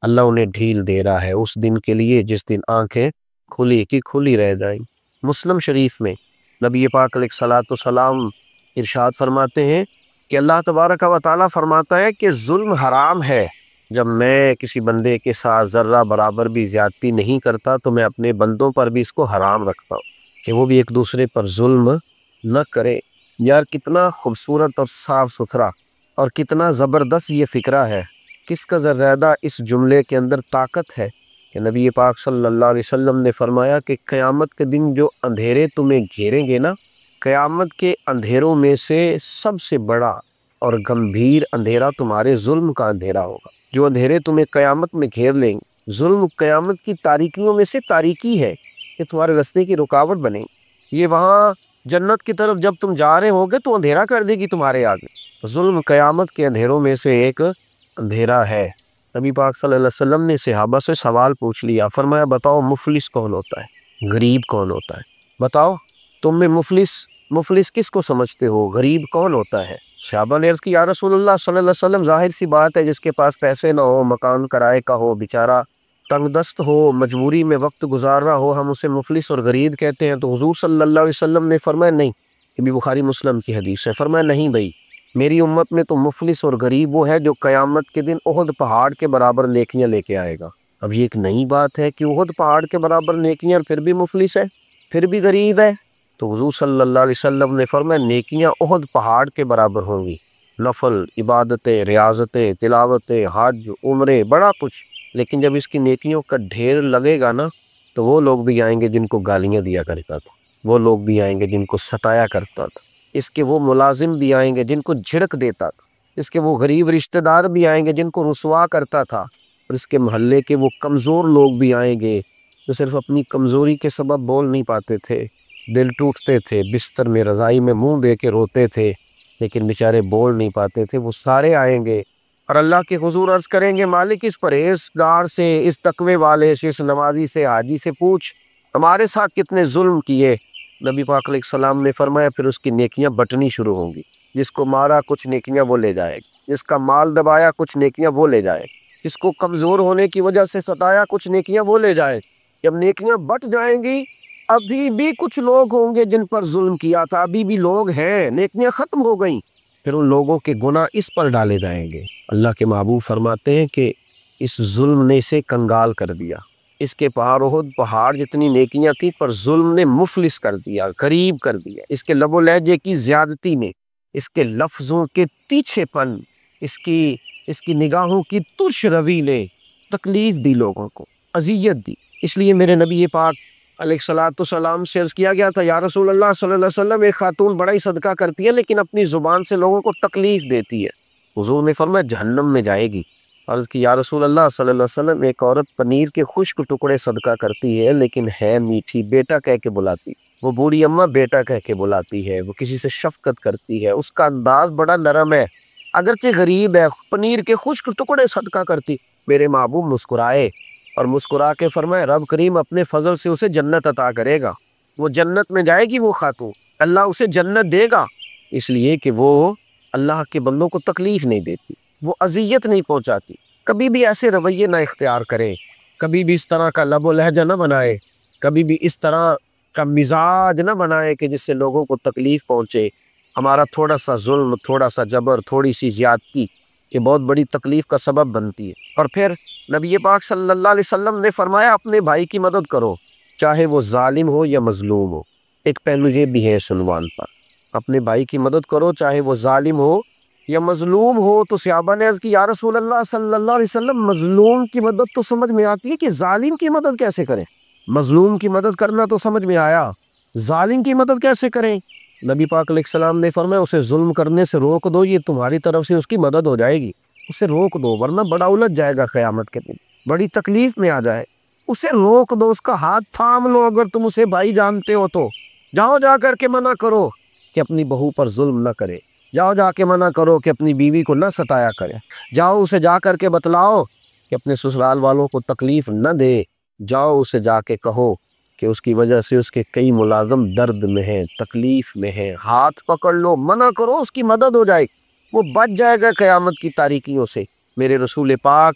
اللہ انہیں ڈھیل دے رہا ہے اس دن کے لیے جس دن آنکھیں کھلی کی کھلی رہ جائیں۔ مسلم شریف میں نبی پاک علیہ الصلوۃ والسلام ارشاد فرماتے ہیں کہ اللہ تبارک و تعالیٰ فرماتا ہے کہ ظلم حرام ہے۔ جب میں کسی بندے کے ساتھ ذرہ برابر بھی زیادتی نہیں کرتا تو میں اپنے بندوں پر بھی اس کو حرام رکھتا ہوں کہ وہ بھی ایک دوسرے پر ظلم نہ کرے۔ یار کتنا خوبصورت اور صاف ستھرا اور کتنا زبردست یہ فکرہ ہے، کس کا زیادہ اس جملے کے اندر طاقت ہے کہ نبی پاک صلی اللہ علیہ وسلم نے فرمایا کہ قیامت کے دن جو اندھیرے تمہیں گھیریں گے نا، قیامت کے اندھیروں میں سے سب سے بڑا اور گمبھیر اندھیرا تمہارے ظلم کا اندھیرا ہوگا۔ جو اندھیرے تمہیں قیامت میں گھیر لیں گے، ظلم قیامت کی تاریکیوں میں سے تاریکی ہے کہ تمہارے راستے کی رکاوٹ بنے گی۔ یہ وہاں جنت کی طرف جب تم جا رہے ہوگے تو اندھیرا کر دے گی تمہارے آگے۔ ظلم قیامت کے اندھیروں میں سے ایک اندھیرا ہے۔ نبی پاک صلی اللہ علیہ وسلم نے صحابہ سے سوال پوچھ لیا، فرمایا بتاؤ مفلس کون ہوتا ہے، غریب کون ہوتا ہے؟ بتاؤ تم میں مفلس کس کو سمجھتے ہو، غریب کون ہوتا ہے؟ صحابہ نے عرض کی یا رسول اللہ صلی اللہ علیہ وسلم ظاہر سی بات ہے، جس کے پاس پیسے نہ ہو، مکان کرائے کا ہو، بیچارہ تنگ دست ہو، مجبوری میں وقت گزار رہا ہو، ہم اسے مفلس اور غریب کہتے ہیں۔ تو حضور صلی اللہ علیہ وسلم نے فرمایا نہیں، یہ بھی بخاری مسلم کی حدیث ہے، فرمایا نہیں بھائی، میری امت میں تو مفلس اور غریب وہ ہے جو قیامت کے دن احد پہاڑ کے برابر نیکیاں لے کے آئے گا۔ اب یہ ایک نئی بات ہے کہ احد پہاڑ کے برابر نیکیاں پھر بھی مفلس ہے، پھر بھی غریب ہے۔ تو حضور صلی اللہ علیہ وسلم نے فرمایا نیکیاں احد پہاڑ کے برابر ہوں گی، نفل، عبادتیں، ریاضتیں، تلاوتیں، حج، عمرے، بڑا کچھ، لیکن جب اس کی نیکیوں کا ڈھیر لگے گا نا تو وہ لوگ بھی آئیں گے جن کو گالیاں دیا کرتا تھا، وہ لوگ بھی آئیں گے جن کو ستایا کرتا تھا، اس کے وہ ملازم بھی آئیں گے جن کو جھڑک دیتا تھا، اس کے وہ غریب رشتہ دار بھی آئیں گے جن کو رسوا کرتا تھا، اور اس کے محلے کے وہ کمزور لوگ بھی آئیں گے جو صرف اپنی کمزوری کے سبب بول نہیں پاتے تھے، دل ٹوٹتے تھے، بستر میں رضائی میں منہ دے کے روتے تھے لیکن بیچارے بول نہیں پاتے تھے، وہ سارے آئیں گے اور اللہ کے حضور عرض کریں گے مالک اس پرہیزگار سے، اس تقوی والے سے، اس نمازی سے، حاجی سے پوچھ ہمارے ساتھ کتنے ظلم کیے۔ نبی پاک علیہ السلام نے فرمایا پھر اس کی نیکیاں بٹنی شروع ہوں گی، جس کو مارا کچھ نیکیاں وہ لے جائے گا، جس کا مال دبایا کچھ نیکیاں وہ لے جائے گا، جس کو کمزور ہونے کی وجہ سے ستایا کچھ نیکیاں وہ لے جائے گا۔ جب نیکیاں بٹ جائیں گی ابھی بھی کچھ لوگ ہوں گے جن پر ظلم کیا تھا، ابھی بھی لوگ ہیں، نیکیاں ختم ہو گئیں، پھر ان لوگوں کے گناہ اس پر ڈالے جائیں گے۔ اللہ کے محبوب فرماتے ہیں کہ اس ظلم نے اسے کنگال کر دیا، اس کے پہاڑ احد پہاڑ جتنی نیکیاں تھیں پر ظلم نے مفلس کر دیا، غریب کر دیا، اس کے لب و لہجے کی زیادتی نے، اس کے لفظوں کے تیچھے پن، اس کی نگاہوں کی ترش روی نے تکلیف دی، لوگوں کو اذیت دی۔ اس لیے میرے نبی پاک علیہ الصلوۃ والسلام سے عرض کیا گیا تھا یا رسول اللہ صلی اللہ علیہ وسلم ایک خاتون بڑا ہی صدقہ کرتی ہے لیکن اپنی زبان سے لوگوں کو تکلیف دیتی ہے، حضور نے فرمایا جہنم میں جائے گی۔ عرض کی یا رسول اللہ صلی اللہ علیہ وسلم ایک عورت پنیر کے خشک ٹکڑے صدقہ کرتی ہے لیکن ہے میٹھی، بیٹا کہہ کے بلاتی، وہ بوڑھی اماں بیٹا کہہ کے بلاتی ہے، وہ کسی سے شفقت کرتی ہے، اس کا انداز بڑا نرم ہے، اگرچہ غریب ہے، پنیر کے خشک ٹکڑے صدقہ کرتی۔ میرے محبوب مسکرائے اور مسکرا کے فرمائے رب کریم اپنے فضل سے اسے جنت عطا کرے گا، وہ جنت میں جائے گی، وہ خاتون اللہ اسے جنت دے گا، اس لیے کہ وہ اللہ کے بندوں کو تکلیف نہیں دیتی، وہ اذیت نہیں پہنچاتی، کبھی بھی ایسے رویے نہ اختیار کرے، کبھی بھی اس طرح کا لب و لہجہ نہ بنائے، کبھی بھی اس طرح کا مزاج نہ بنائے کہ جس سے لوگوں کو تکلیف پہنچے۔ ہمارا تھوڑا سا ظلم، تھوڑا سا جبر، تھوڑی سی زیادتی یہ بہت بڑی تکلیف کا سبب بنتی ہے۔ اور پھر نبی پاک صلی اللہ علیہ وسلم نے فرمایا اپنے بھائی کی مدد کرو چاہے وہ ظالم ہو یا مظلوم ہو۔ ایک پہلو یہ بھی ہے اس عنوان پر، اپنے بھائی کی مدد کرو چاہے وہ ظالم ہو یا مظلوم ہو۔ تو صحابہ نے عرض کی یا رسول اللہ صلی اللہ علیہ وسلم مظلوم کی مدد تو سمجھ میں آتی ہے کہ ظالم کی مدد کیسے کریں؟ مظلوم کی مدد کرنا تو سمجھ میں آیا، ظالم کی مدد کیسے کریں؟ نبی پاک علیہ السلام نے فرمایا اسے ظلم کرنے سے روک دو، یہ تمہاری طرف سے اس کی مدد ہو جائے گی، اسے روک دو ورنہ بڑا الجھ جائے گا قیامت کے دن، بڑی تکلیف میں آ جائے، اسے روک دو، اس کا ہاتھ تھام لو، اگر تم اسے بھائی جانتے ہو تو جاؤ جا کر کے منع کرو کہ اپنی بہو پر ظلم نہ کرے، جاؤ جا کے منع کرو کہ اپنی بیوی کو نہ ستایا کرے، جاؤ اسے جا کر کے بتلاؤ کہ اپنے سسرال والوں کو تکلیف نہ دے، جاؤ اسے جا کے کہو کہ اس کی وجہ سے اس کے کئی ملازم درد میں ہیں، تکلیف میں ہیں، ہاتھ پکڑ لو، منع کرو، اس کی مدد ہو جائے، وہ بچ جائے گا قیامت کی تاریکیوں سے۔ میرے رسول پاک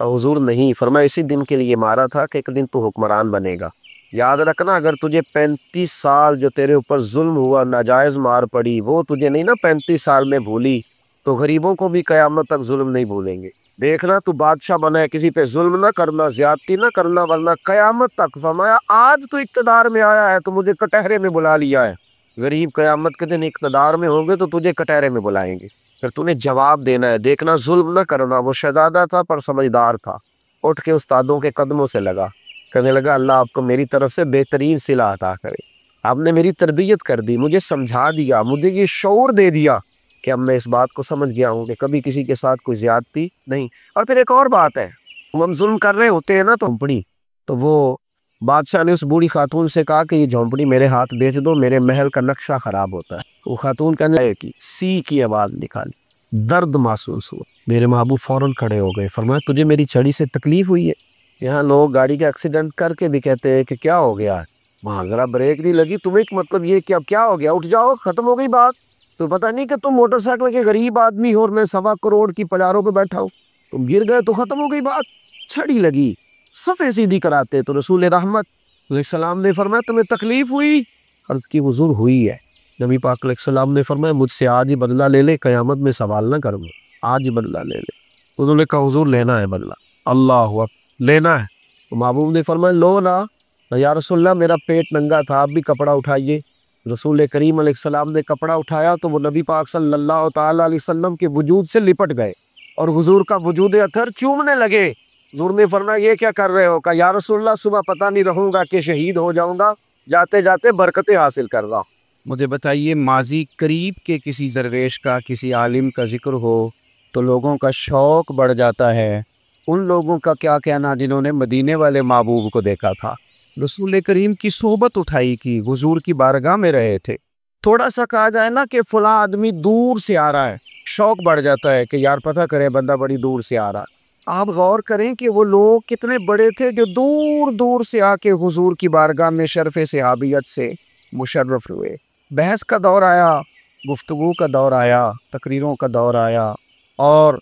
حضور نہیں فرمایا اسی دن کے لیے مارا تھا کہ ایک دن تو حکمران بنے گا۔ یاد رکھنا اگر تجھے 35 سال جو تیرے اوپر ظلم ہوا، ناجائز مار پڑی، وہ تجھے نہیں نا 35 سال میں بھولی، تو غریبوں کو بھی قیامت تک ظلم نہیں بھولیں گے۔ دیکھنا تو بادشاہ بنا ہے، کسی پہ ظلم نہ کرنا، زیادتی نہ کرنا، ورنہ قیامت تک۔ فرمایا آج تو اقتدار میں آیا ہے تو مجھے کٹہرے میں بلا لیا ہے، غریب قیامت کے دن اقتدار میں ہوں گے تو تجھے کٹہرے میں بلائیں گے، پھر تُونے جواب دینا ہے۔ دیکھنا ظلم نہ کرنا۔ وہ شہزادہ تھا پر سمجھدار تھا، اٹھ کے استادوں کے قدموں سے لگا، کہنے لگا اللہ آپ کو میری طرف سے بہترین صلہ عطا کرے، آپ نے میری تربیت کر دی، مجھے سمجھا دیا، مجھے یہ شعور دے دیا کہ اب میں اس بات کو سمجھ گیا ہوں کہ کبھی کسی کے ساتھ کوئی زیادتی نہیں۔ اور پھر ایک اور بات ہے، ہم ظلم کر رہے ہوتے ہیں نا تو جھونپڑی، تو وہ بادشاہ نے اس بوڑھی خاتون سے کہا کہ یہ جھونپڑی میرے ہاتھ بیچ دو، میرے محل کا نقشہ خراب ہوتا ہے۔ وہ خاتون کہنے لگی کہ سی کی آواز نکالی، درد محسوس ہوا۔ میرے محبوب فوراً کھڑے ہو گئے، فرمایا تجھے میری چھڑی سے تکلیف ہوئی ہے؟ یہاں لوگ گاڑی کا ایکسیڈنٹ کر کے بھی کہتے ہیں کہ کیا ہو گیا، وہاں ذرا بریک نہیں لگی تمہیں، مطلب یہ کیا ہو گیا، اٹھ جاؤ، ختم ہو گئی بات۔ تو پتہ نہیں کہ تم موٹر سائیکل کے غریب آدمی ہو اور میں 1.25 کروڑ کی پجاروں پہ بیٹھا ہوں، تم گر گئے تو ختم ہو گئی بات، چھڑی لگی، صفے سیدھی کراتے۔ تو رسول رحمت علیہ السلام نے فرمایا تمہیں تکلیف ہوئی؟ عرض کی حضور ہوئی ہے۔ نبی پاک علیہ السلام نے فرمایا مجھ سے آج ہی بدلہ لے لے، قیامت میں سوال نہ کروں، آج ہی بدلہ لے لے۔ انہوں نے کہا حضور لینا ہے بدلہ، اللہ اکبر، لینا ہے۔ تو محبوب نے فرمایا لو نا۔ یا رسول اللہ میرا پیٹ ننگا تھا، آپ بھی کپڑا اٹھائیے۔ رسول کریم علیہ السلام نے کپڑا اٹھایا تو وہ نبی پاک صلی اللہ تعالیٰ علیہ وسلم کے وجود سے لپٹ گئے اور حضور کا وجود اطہر چومنے لگے۔ حضور نے فرمایا یہ کیا کر رہے ہو؟ کہا یا رسول اللہ صبح پتہ نہیں رہوں گا کہ شہید ہو جاؤں گا، جاتے جاتے برکتیں حاصل کر رہا ہوں۔ مجھے بتائیے، ماضی قریب کے کسی درویش کا، کسی عالم کا ذکر ہو تو لوگوں کا شوق بڑھ جاتا ہے۔ ان لوگوں کا کیا کہنا جنہوں نے مدینے والے محبوب کو دیکھا تھا، رسول کریم کی صحبت اٹھائی کی، حضور کی بارگاہ میں رہے تھے، تھوڑا سا کہا جائے نا کہ فلاں آدمی دور سے آ رہا ہے، شوق بڑھ جاتا ہے کہ یار پتہ کرے بندہ بڑی دور سے آ رہا ہے۔ آپ غور کریں کہ وہ لوگ کتنے بڑے تھے جو دور دور سے آ کے حضور کی بارگاہ میں شرف صحابیت سے مشرف ہوئے۔ بحث کا دور آیا، گفتگو کا دور آیا، تقریروں کا دور آیا، اور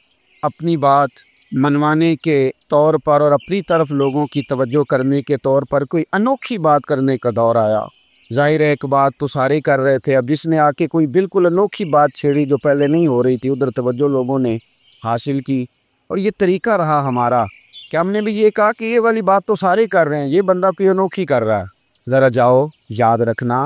اپنی بات منوانے کے طور پر اور اپنی طرف لوگوں کی توجہ کرنے کے طور پر کوئی انوکھی بات کرنے کا دور آیا۔ ظاہر ہے ایک بات تو سارے کر رہے تھے، اب جس نے آ کے کوئی بالکل انوکھی بات چھیڑی جو پہلے نہیں ہو رہی تھی، ادھر توجہ لوگوں نے حاصل کی۔ اور یہ طریقہ رہا ہمارا کہ ہم نے بھی یہ کہا کہ یہ والی بات تو سارے کر رہے ہیں، یہ بندہ کوئی انوکھی کر رہا ہے، ذرا جاؤ یاد رکھنا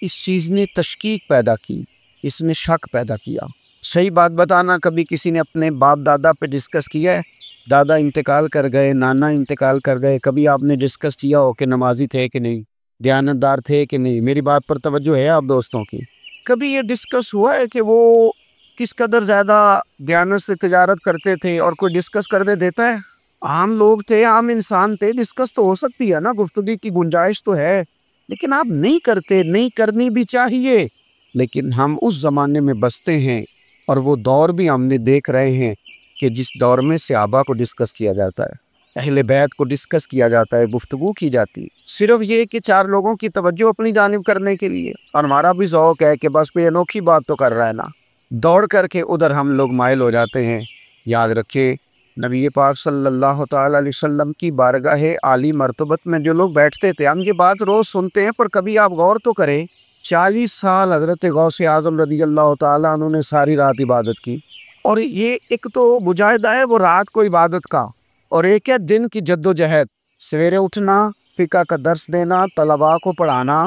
اس چیز نے تشکیک پیدا کی، اس نے شک پیدا کیا۔ صحیح بات بتانا، کبھی کسی نے اپنے باپ دادا پہ ڈسکس کیا ہے؟ دادا انتقال کر گئے، نانا انتقال کر گئے، کبھی آپ نے ڈسکس کیا ہو کہ نمازی تھے کہ نہیں، دیانتدار تھے کہ نہیں؟ میری بات پر توجہ ہے آپ دوستوں کی؟ کبھی یہ ڈسکس ہوا ہے کہ وہ کس قدر زیادہ دیانت سے تجارت کرتے تھے اور کوئی ڈسکس کرنے دیتا ہے؟ عام لوگ تھے، عام انسان تھے، ڈسکس تو ہو سکتی ہے نا، گفتگو کی گنجائش تو ہے، لیکن آپ نہیں کرتے، نہیں کرنی بھی چاہیے۔ لیکن ہم اس زمانے میں بستے ہیں اور وہ دور بھی ہم نے دیکھ رہے ہیں کہ جس دور میں صحابہ کو ڈسکس کیا جاتا ہے، اہل بیت کو ڈسکس کیا جاتا ہے، گفتگو کی جاتی ہے، صرف یہ کہ 4 لوگوں کی توجہ اپنی جانب کرنے کے لیے۔ اور ہمارا بھی ذوق ہے کہ بس کوئی انوکھی بات تو کر رہا ہے نا، دوڑ کر کے ادھر ہم لوگ مائل ہو جاتے ہیں۔ یاد رکھے نبی پاک صلی اللہ تعالیٰ علیہ وسلم کی بارگاہ عالی مرتبت میں جو لوگ بیٹھتے تھے، ہم یہ بات روز سنتے ہیں، پر کبھی آپ غور تو کریں، 40 سال حضرت غوث اعظم رضی اللہ تعالیٰ عنہ نے ساری رات عبادت کی، اور یہ ایک تو مجاہدہ ہے وہ رات کو عبادت کا، اور ایک ہے دن کی جد و جہد، سویرے اٹھنا، فقہ کا درس دینا، طلباء کو پڑھانا،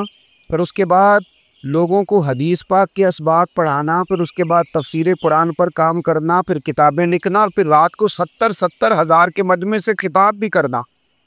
پھر اس کے بعد لوگوں کو حدیث پاک کے اسباق پڑھانا، پھر اس کے بعد تفسیر قرآن پر کام کرنا، پھر کتابیں لکھنا، اور پھر رات کو 70 ہزار کے مجمع سے خطاب بھی کرنا۔